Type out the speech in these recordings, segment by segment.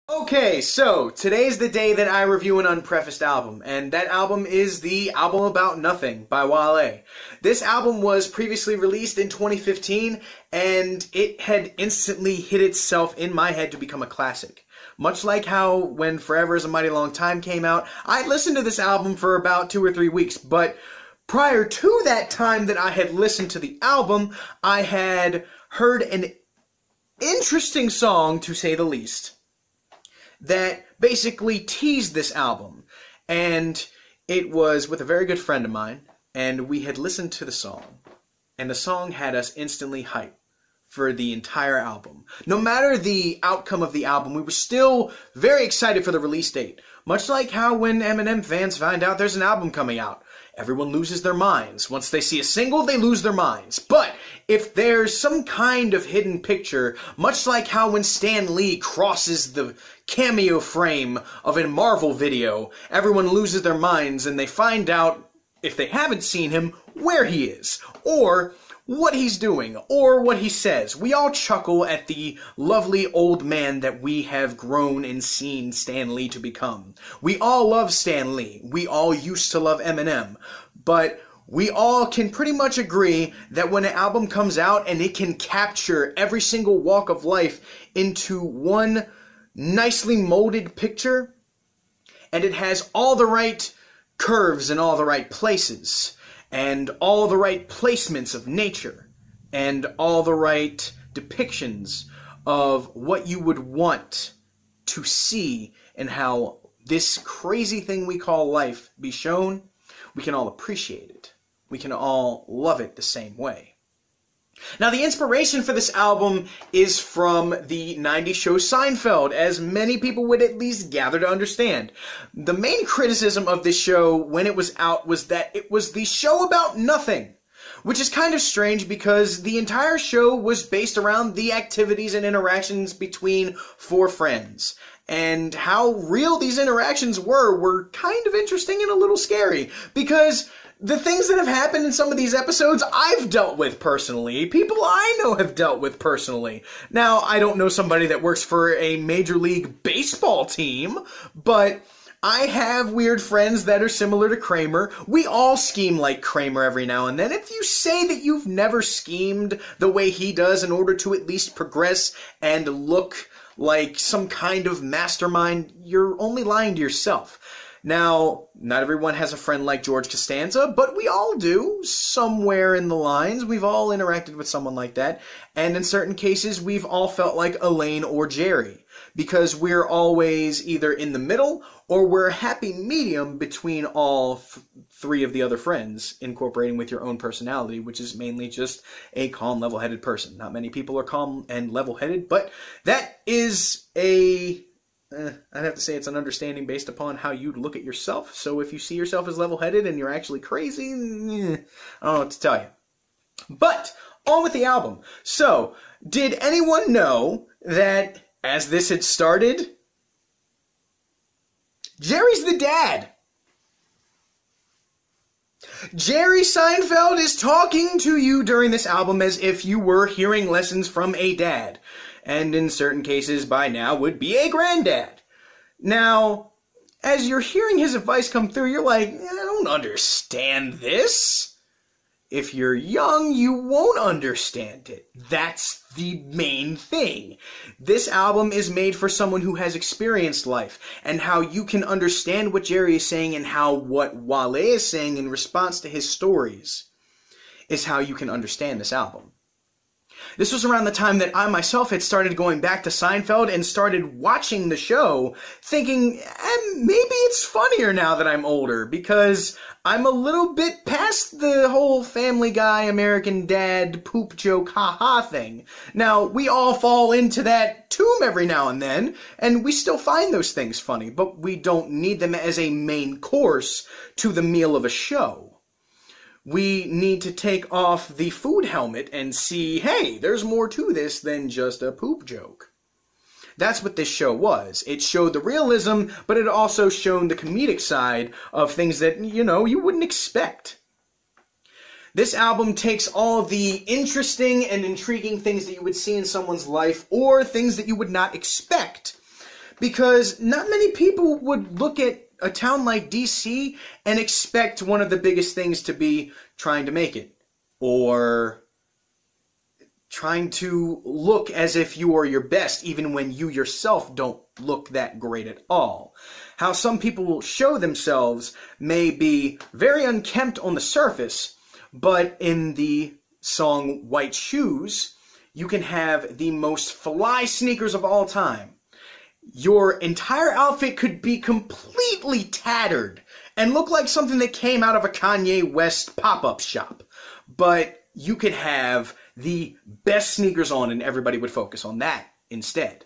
Okay, so today's the day that I review an unprefaced album, and that album is the Album About Nothing by Wale. This album was previously released in 2015, and it had instantly hit itself in my head to become a classic. Much like how when Forever is a Mighty Long Time came out, I listened to this album for about 2 or 3 weeks, but prior to that time that I had listened to the album, I had heard an interesting song, to say the least, that basically teased this album. And it was with a very good friend of mine, and we had listened to the song. And the song had us instantly hyped for the entire album. No matter the outcome of the album, we were still very excited for the release date. Much like how when Eminem fans find out there's an album coming out, everyone loses their minds. Once they see a single, they lose their minds. But if there's some kind of hidden picture, much like how when Stan Lee crosses the cameo frame of a Marvel video, everyone loses their minds and they find out, if they haven't seen him, where he is, or what he's doing, or what he says. We all chuckle at the lovely old man that we have grown and seen Stan Lee to become. We all love Stan Lee. We all used to love Eminem. But we all can pretty much agree that when an album comes out and it can capture every single walk of life into one nicely molded picture, and it has all the right curves in all the right places, and all the right placements of nature, and all the right depictions of what you would want to see and how this crazy thing we call life be shown, we can all appreciate it. We can all love it the same way. Now, the inspiration for this album is from the 90s show Seinfeld, as many people would at least gather to understand. The main criticism of this show when it was out was that it was the show about nothing, which is kind of strange because the entire show was based around the activities and interactions between 4 friends. And how real these interactions were kind of interesting and a little scary, because the things that have happened in some of these episodes, I've dealt with personally. People I know have dealt with personally. Now, I don't know somebody that works for a Major League Baseball team, but I have weird friends that are similar to Kramer. We all scheme like Kramer every now and then. If you say that you've never schemed the way he does in order to at least progress and look like some kind of mastermind, you're only lying to yourself. Now, not everyone has a friend like George Costanza, but we all do, somewhere in the lines. We've all interacted with someone like that, and in certain cases, we've all felt like Elaine or Jerry, because we're always either in the middle, or we're a happy medium between all 3 of the other friends, incorporating with your own personality, which is mainly just a calm, level-headed person. Not many people are calm and level-headed, but that is I'd have to say it's an understanding based upon how you look at yourself. So if you see yourself as level-headed and you're actually crazy, I don't know what to tell you. But on with the album. So, did anyone know that as this had started, Jerry's the dad? Jerry Seinfeld is talking to you during this album as if you were hearing lessons from a dad. And in certain cases by now would be a granddad. Now, as you're hearing his advice come through, you're like, I don't understand this. If you're young, you won't understand it. That's the main thing. This album is made for someone who has experienced life, and how you can understand what Jerry is saying and how what Wale is saying in response to his stories is how you can understand this album. This was around the time that I myself had started going back to Seinfeld and started watching the show, thinking, maybe it's funnier now that I'm older, because I'm a little bit past the whole Family Guy, American Dad, poop joke, haha thing. Now, we all fall into that tomb every now and then, and we still find those things funny, but we don't need them as a main course to the meal of a show. We need to take off the food helmet and see, hey, there's more to this than just a poop joke. That's what this show was. It showed the realism, but it also showed the comedic side of things that, you wouldn't expect. This album takes all the interesting and intriguing things that you would see in someone's life, or things that you would not expect, because not many people would look at a town like DC and expect one of the biggest things to be trying to make it, or trying to look as if you are your best, even when you yourself don't look that great at all. How some people will show themselves may be very unkempt on the surface, but in the song White Shoes, you can have the most fly sneakers of all time. Your entire outfit could be completely tattered and look like something that came out of a Kanye West pop-up shop. But you could have the best sneakers on and everybody would focus on that instead.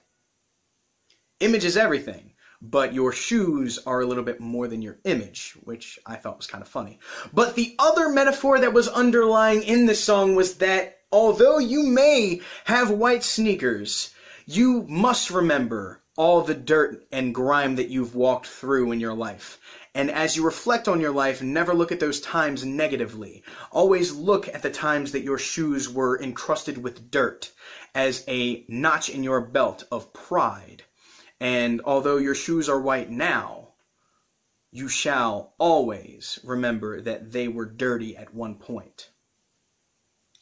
Image is everything, but your shoes are a little bit more than your image, which I thought was kind of funny. But the other metaphor that was underlying in this song was that although you may have white sneakers, you must remember all the dirt and grime that you've walked through in your life. And as you reflect on your life, never look at those times negatively. Always look at the times that your shoes were encrusted with dirt as a notch in your belt of pride. And although your shoes are white now, you shall always remember that they were dirty at one point.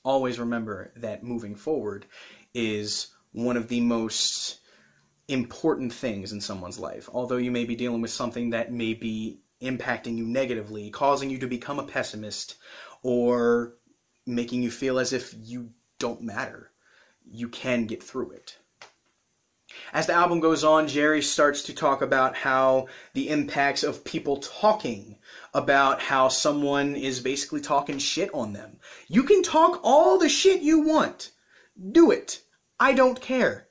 Always remember that moving forward is one of the most important things in someone's life. Although you may be dealing with something that may be impacting you negatively, causing you to become a pessimist, or making you feel as if you don't matter, you can get through it. As the album goes on, Jerry starts to talk about how the impacts of people talking about how someone is basically talking shit on them. You can talk all the shit you want. Do it. I don't care.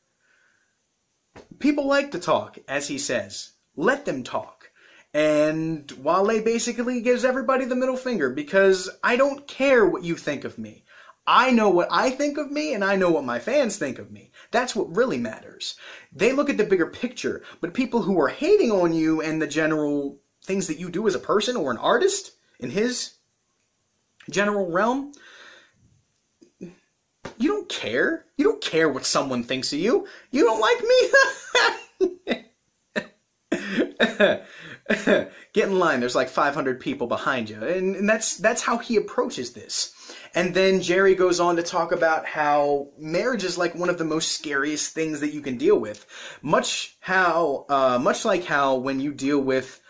People like to talk, as he says. Let them talk. And Wale basically gives everybody the middle finger, because I don't care what you think of me. I know what I think of me, and I know what my fans think of me. That's what really matters. They look at the bigger picture, but people who are hating on you and the general things that you do as a person or an artist, in his general realm, you don't care. You don't care what someone thinks of you. You don't like me? Get in line. There's like 500 people behind you. And that's how he approaches this. And then Jerry goes on to talk about how marriage is like one of the most scariest things that you can deal with. Much like how when you deal with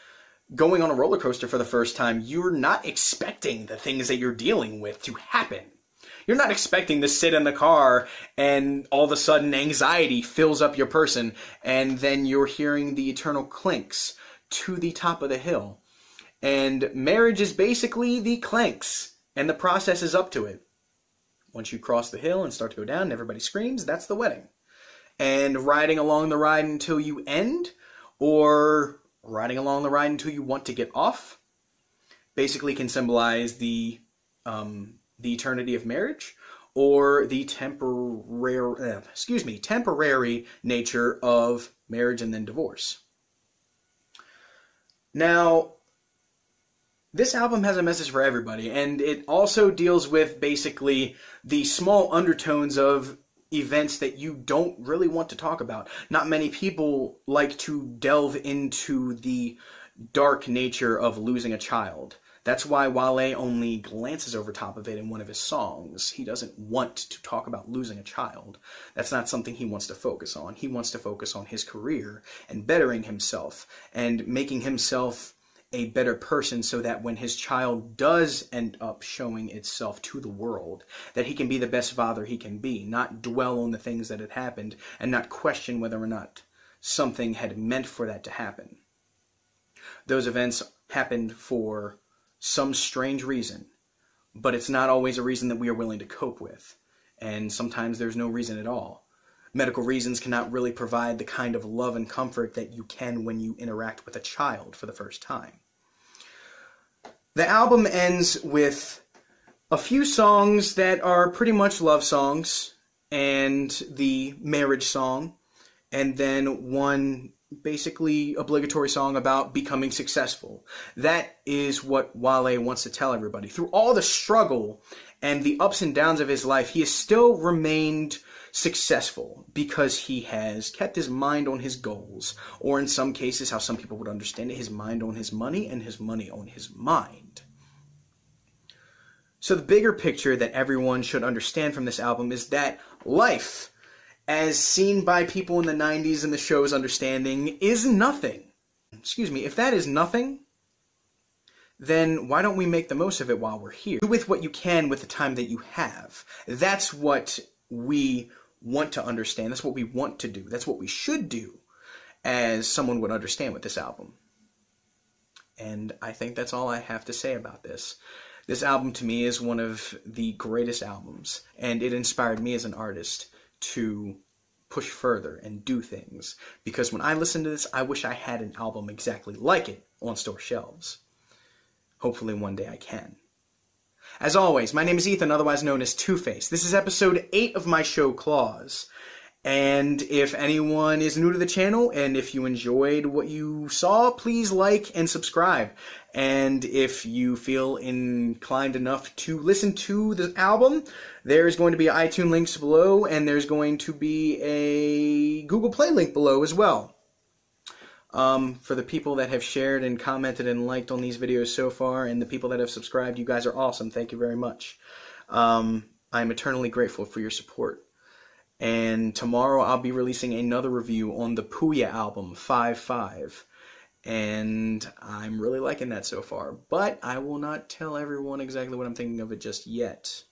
going on a roller coaster for the first time, you're not expecting the things that you're dealing with to happen. You're not expecting to sit in the car and all of a sudden anxiety fills up your person, and then you're hearing the eternal clinks to the top of the hill. And marriage is basically the clanks, and the process is up to it. Once you cross the hill and start to go down and everybody screams, that's the wedding. And riding along the ride until you end, or riding along the ride until you want to get off, basically can symbolize the eternity of marriage, or the temporary nature of marriage and then divorce. Now, this album has a message for everybody, and it also deals with basically the small undertones of events that you don't really want to talk about. Not many people like to delve into the dark nature of losing a child. That's why Wale only glances over top of it in one of his songs. He doesn't want to talk about losing a child. That's not something he wants to focus on. He wants to focus on his career and bettering himself and making himself a better person, so that when his child does end up showing itself to the world, that he can be the best father he can be, not dwell on the things that had happened and not question whether or not something had meant for that to happen. Those events happened for some strange reason, but it's not always a reason that we are willing to cope with, and sometimes there's no reason at all. Medical reasons cannot really provide the kind of love and comfort that you can when you interact with a child for the first time. The album ends with a few songs that are pretty much love songs and the marriage song, and then one basically obligatory song about becoming successful. That is what Wale wants to tell everybody. Through all the struggle and the ups and downs of his life, he has still remained successful because he has kept his mind on his goals, or in some cases, how some people would understand it, his mind on his money and his money on his mind. So the bigger picture that everyone should understand from this album is that life, as seen by people in the 90s and the show's understanding, is nothing. Excuse me, if that is nothing, then why don't we make the most of it while we're here? Do with what you can with the time that you have. That's what we want to understand. That's what we want to do. That's what we should do, as someone would understand with this album. And I think that's all I have to say about this. This album to me is one of the greatest albums, and it inspired me as an artist to push further and do things. Because when I listen to this, I wish I had an album exactly like it on store shelves. Hopefully one day I can. As always, my name is Ethan, otherwise known as Two-Face. This is episode 8 of my show, Claws. And if anyone is new to the channel, and if you enjoyed what you saw, please like and subscribe. And if you feel inclined enough to listen to the album, there's going to be iTunes links below, and there's going to be a Google Play link below as well. For the people that have shared and commented and liked on these videos so far, and the people that have subscribed, you guys are awesome. Thank you very much. I'm eternally grateful for your support. And tomorrow I'll be releasing another review on the Puya album, 5-5. And I'm really liking that so far. But I will not tell everyone exactly what I'm thinking of it just yet.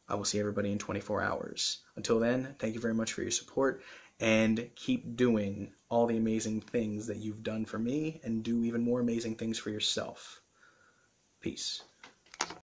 I will see everybody in 24 hours. Until then, thank you very much for your support. And keep doing all the amazing things that you've done for me. And do even more amazing things for yourself. Peace.